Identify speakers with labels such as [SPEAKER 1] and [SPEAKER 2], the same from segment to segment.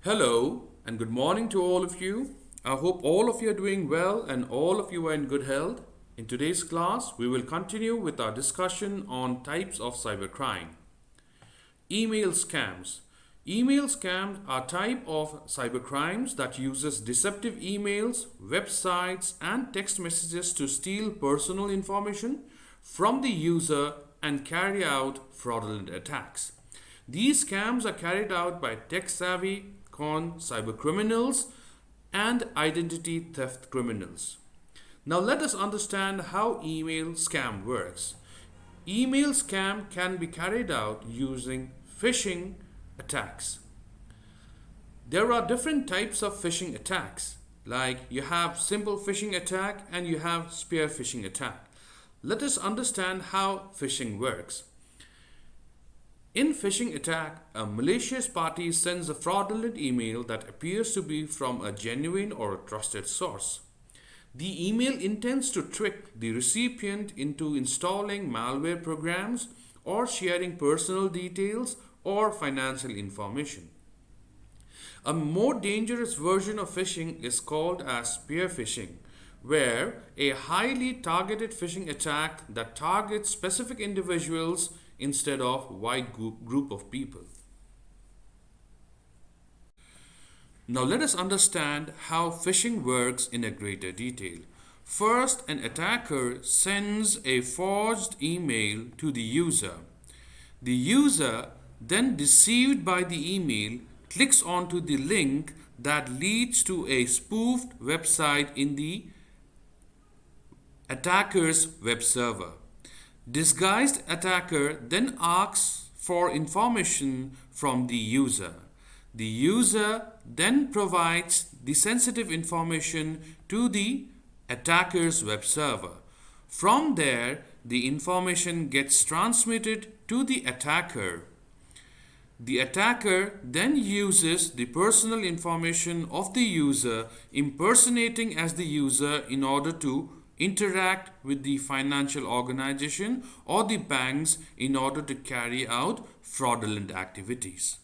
[SPEAKER 1] Hello and good morning to all of you. I hope all of you are doing well and all of you are in good health. In today's class, we will continue with our discussion on types of cybercrime. Email scams. Email scams are type of cybercrimes that uses deceptive emails, websites, and text messages to steal personal information from the user and carry out fraudulent attacks. These scams are carried out by tech-savvy cybercriminals and identity theft criminals. Now let us understand how email scam works. Email scam can be carried out using phishing attacks. There are different types of phishing attacks, like you have simple phishing attack and you have spear phishing attack. Let us understand how phishing works. In phishing attack, a malicious party sends a fraudulent email that appears to be from a genuine or a trusted source. The email intends to trick the recipient into installing malware programs or sharing personal details or financial information. A more dangerous version of phishing is called as spear phishing, where a highly targeted phishing attack that targets specific individuals instead of wide group of people. Now let us understand how phishing works in a greater detail. First, an attacker sends a forged email to the user. The user, then deceived by the email, clicks onto the link that leads to a spoofed website in the attacker's web server. Disguised attacker then asks for information from the user. The user then provides the sensitive information to the attacker's web server. From there, the information gets transmitted to the attacker. The attacker then uses the personal information of the user, impersonating as the user in order to interact with the financial organization or the banks in order to carry out fraudulent activities.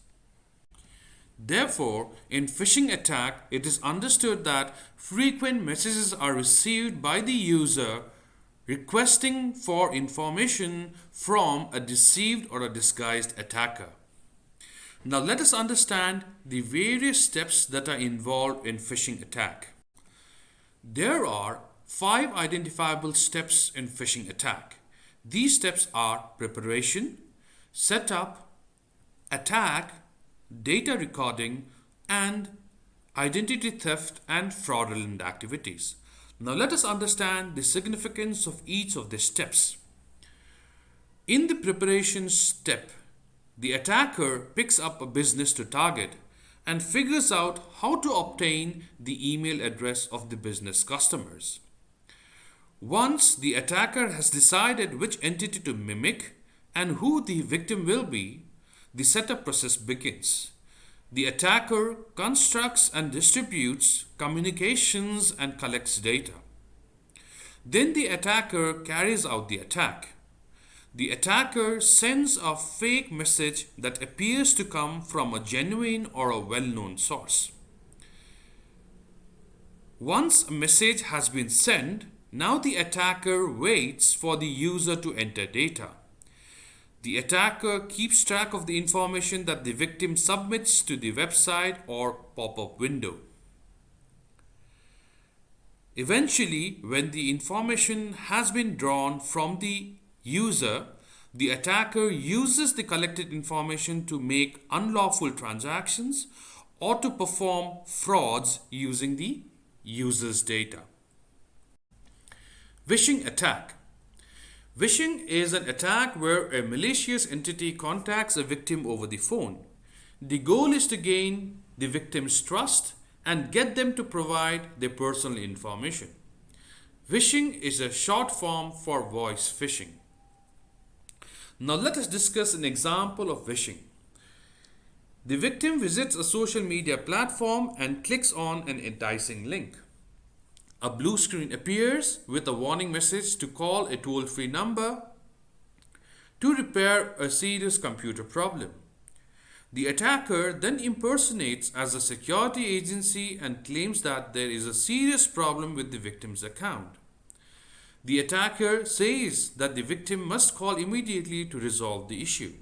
[SPEAKER 1] Therefore, in phishing attack, it is understood that frequent messages are received by the user requesting for information from a deceived or a disguised attacker. Now let us understand the various steps that are involved in phishing attack. There are 5 identifiable steps in phishing attack. These steps are preparation, setup, attack, data recording, and identity theft and fraudulent activities. Now let us understand the significance of each of these steps. In the preparation step, the attacker picks up a business to target and figures out how to obtain the email address of the business customers. Once the attacker has decided which entity to mimic and who the victim will be, the setup process begins. The attacker constructs and distributes communications and collects data. Then the attacker carries out the attack. The attacker sends a fake message that appears to come from a genuine or a well-known source. Once a message has been sent, now the attacker waits for the user to enter data. The attacker keeps track of the information that the victim submits to the website or pop-up window. Eventually, when the information has been drawn from the user, the attacker uses the collected information to make unlawful transactions or to perform frauds using the user's data. Vishing attack. Vishing is an attack where a malicious entity contacts a victim over the phone. The goal is to gain the victim's trust and get them to provide their personal information. Vishing is a short form for voice phishing. Now let us discuss an example of vishing. The victim visits a social media platform and clicks on an enticing link. A blue screen appears with a warning message to call a toll-free number to repair a serious computer problem. The attacker then impersonates as a security agency and claims that there is a serious problem with the victim's account. The attacker says that the victim must call immediately to resolve the issue.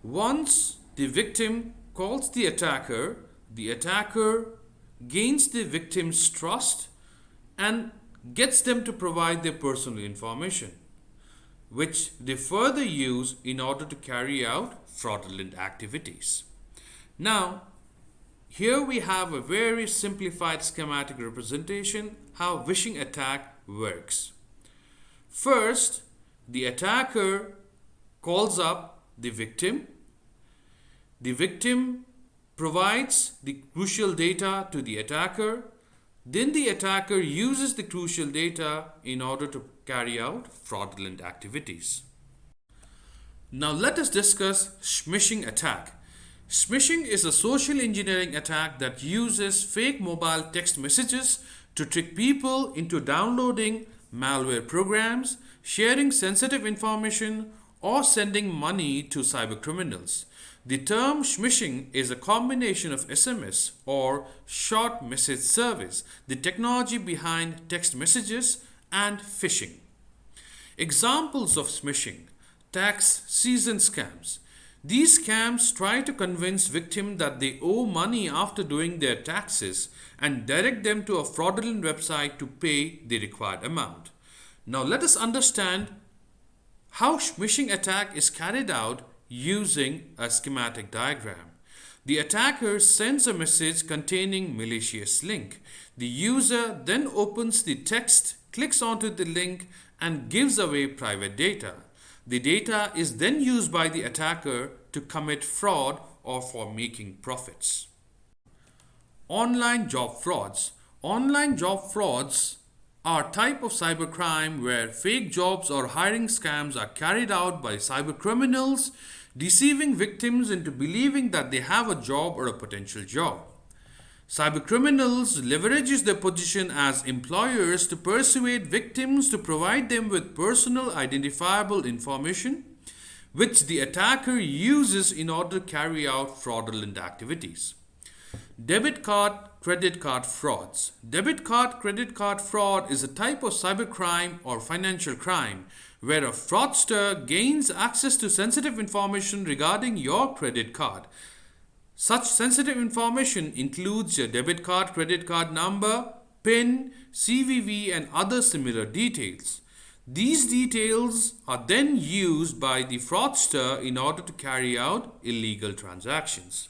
[SPEAKER 1] Once the victim calls the attacker gains the victim's trust and gets them to provide their personal information, which they further use in order to carry out fraudulent activities. Now, here we have a very simplified schematic representation how phishing attack works. First, the attacker calls up the victim. The victim provides the crucial data to the attacker. Then the attacker uses the crucial data in order to carry out fraudulent activities. Now let us discuss smishing attack. Smishing is a social engineering attack that uses fake mobile text messages to trick people into downloading malware programs, sharing sensitive information, or sending money to cybercriminals. The term smishing is a combination of SMS or short message service, the technology behind text messages, and phishing. Examples of smishing: tax season scams. These scams try to convince victims that they owe money after doing their taxes and direct them to a fraudulent website to pay the required amount. Now let us understand how smishing attack is carried out using a schematic diagram. The attacker sends a message containing malicious link. The user then opens the text, clicks onto the link, and gives away private data. The data is then used by the attacker to commit fraud or for making profits. Online job frauds. Online job frauds are a type of cybercrime where fake jobs or hiring scams are carried out by cybercriminals, deceiving victims into believing that they have a job or a potential job. Cybercriminals leverages their position as employers to persuade victims to provide them with personal identifiable information, which the attacker uses in order to carry out fraudulent activities. Debit card, credit card frauds. Debit card, credit card fraud is a type of cybercrime or financial crime where a fraudster gains access to sensitive information regarding your credit card. Such sensitive information includes your debit card, credit card number, PIN, CVV, and other similar details. These details are then used by the fraudster in order to carry out illegal transactions.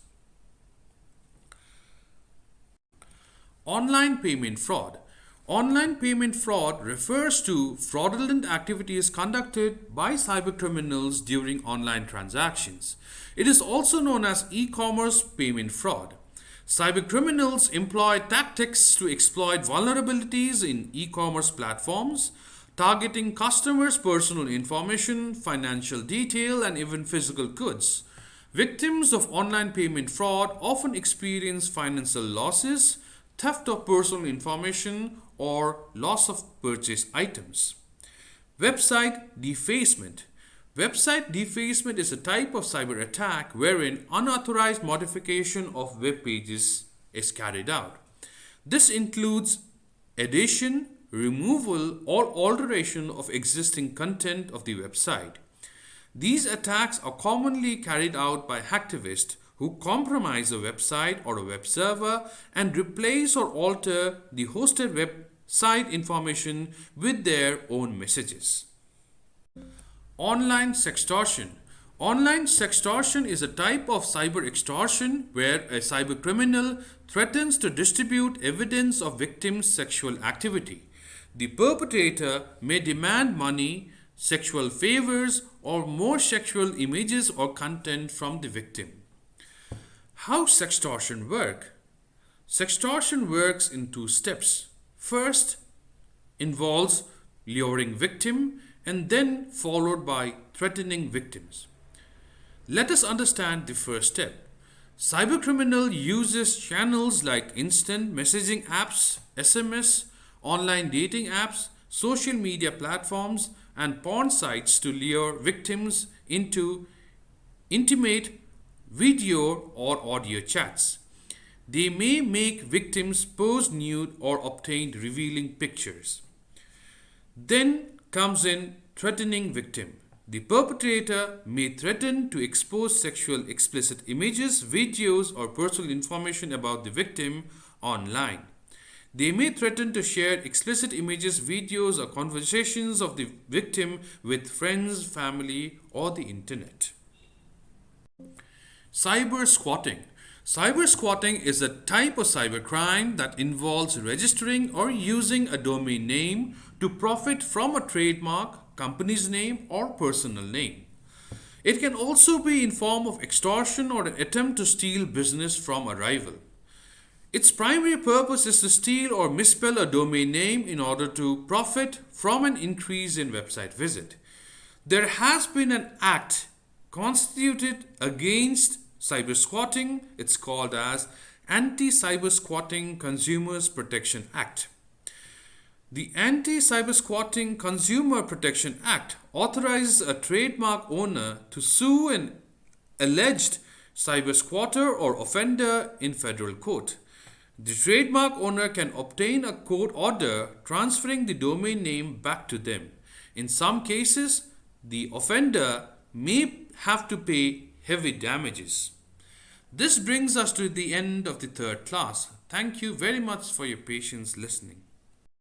[SPEAKER 1] Online payment fraud. Online payment fraud refers to fraudulent activities conducted by cybercriminals during online transactions. It is also known as e-commerce payment fraud. Cybercriminals employ tactics to exploit vulnerabilities in e-commerce platforms, targeting customers' personal information, financial detail, and even physical goods. Victims of online payment fraud often experience financial losses, theft of personal information, or loss of purchased items. Website defacement. Website defacement is a type of cyber attack wherein unauthorized modification of web pages is carried out. This includes addition, removal, or alteration of existing content of the website. These attacks are commonly carried out by hacktivists who compromise a website or a web server and replace or alter the hosted website information with their own messages. Online sextortion. Online sextortion is a type of cyber extortion where a cybercriminal threatens to distribute evidence of victims' sexual activity. The perpetrator may demand money, sexual favors, or more sexual images or content from the victim. How sextortion works? Sextortion works in two steps. First, involves luring victim and then followed by threatening victims. Let us understand the first step. Cybercriminal uses channels like instant messaging apps, SMS, online dating apps, social media platforms, and porn sites to lure victims into intimate video or audio chats. They may make victims pose nude or obtain revealing pictures. Then comes in threatening victim. The perpetrator may threaten to expose sexual explicit images, videos, or personal information about the victim online. They may threaten to share explicit images, videos, or conversations of the victim with friends, family, or the internet. Cyber squatting. Cyber squatting is a type of cybercrime that involves registering or using a domain name to profit from a trademark, company's name, or personal name. It can also be in form of extortion or an attempt to steal business from a rival. Its primary purpose is to steal or misspell a domain name in order to profit from an increase in website visit. There has been an act constituted against cyber squatting. It's called as Anti-Cyber Squatting Consumers Protection Act. The Anti-Cyber Squatting Consumer Protection Act authorizes a trademark owner to sue an alleged cyber squatter or offender in federal court. The trademark owner can obtain a court order transferring the domain name back to them. In some cases, the offender may have to pay heavy damages. This brings us to the end of the third class. Thank you very much for your patience listening.